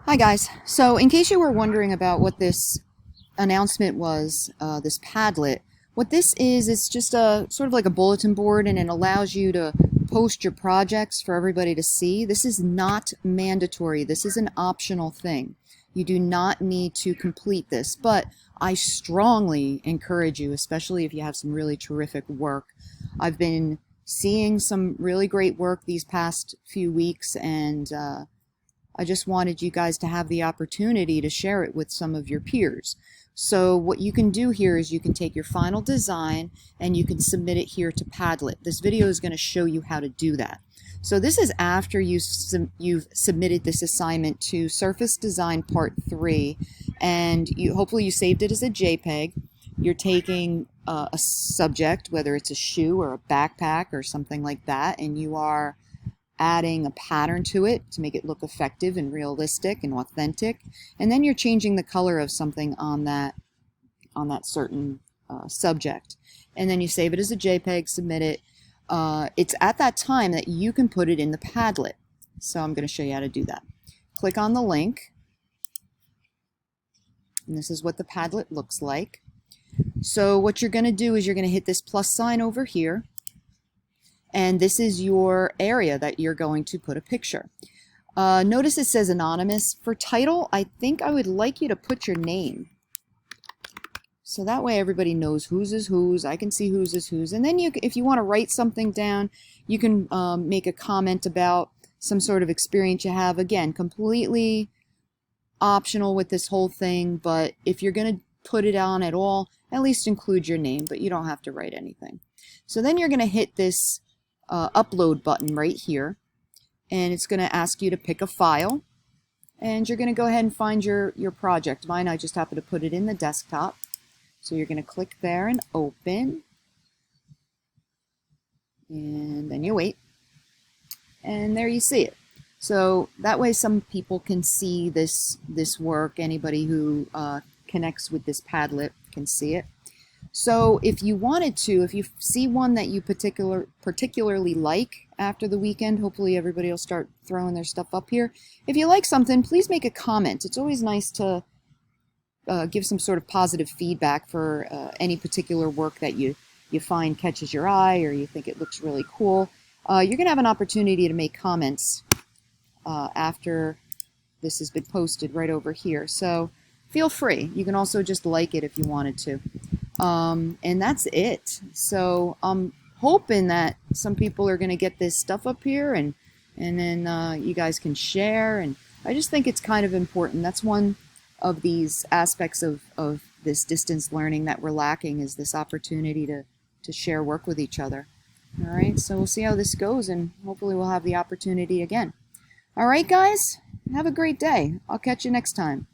Hi guys. So in case you were wondering about what this announcement was, this Padlet, what this is, it's just a sort of like a bulletin board, and it allows you to post your projects for everybody to see. This is not mandatory. This is an optional thing. You do not need to complete this, but I strongly encourage you, especially if you have some really terrific work. I've been seeing some really great work these past few weeks, and I just wanted you guys to have the opportunity to share it with some of your peers. So what you can do here is you can take your final design and you can submit it here to Padlet. This video is going to show you how to do that. So this is after you've submitted this assignment to Surface Design Part 3, and hopefully you saved it as a JPEG. You're taking a subject, whether it's a shoe or a backpack or something like that, and you are adding a pattern to it to make it look effective and realistic and authentic, and then you're changing the color of something on that certain subject, and then you save it as a JPEG, submit it. It's at that time that you can put it in the Padlet. So I'm going to show you how to do that. Click on the link, and this is what the Padlet looks like. So what you're going to do is you're going to hit this plus sign over here, and this is your area that you're going to put a picture. Notice it says anonymous. For title, I think I would like you to put your name. So that way everybody knows whose is whose. I can see whose is whose. And then if you want to write something down, you can make a comment about some sort of experience you have. Again, completely optional with this whole thing, but if you're going to put it on at all, at least include your name, but you don't have to write anything. So then you're going to hit this upload button right here, and it's going to ask you to pick a file, and you're going to go ahead and find your project. Mine, I just happen to put it in the desktop, so you're going to click there and open, and then you wait, and there you see it. So that way some people can see this work. Anybody who connects with this Padlet can see it. So if you wanted to, if you see one that you particularly like after the weekend, hopefully everybody will start throwing their stuff up here. If you like something, please make a comment. It's always nice to give some sort of positive feedback for any particular work that you find catches your eye or you think it looks really cool. You're going to have an opportunity to make comments after this has been posted right over here. So feel free. You can also just like it if you wanted to. And that's it. So I'm hoping that some people are going to get this stuff up here, and then you guys can share. And I just think it's kind of important. That's one of these aspects of this distance learning that we're lacking, is this opportunity to share work with each other. All right, so we'll see how this goes, and hopefully we'll have the opportunity again. All right, guys, have a great day. I'll catch you next time.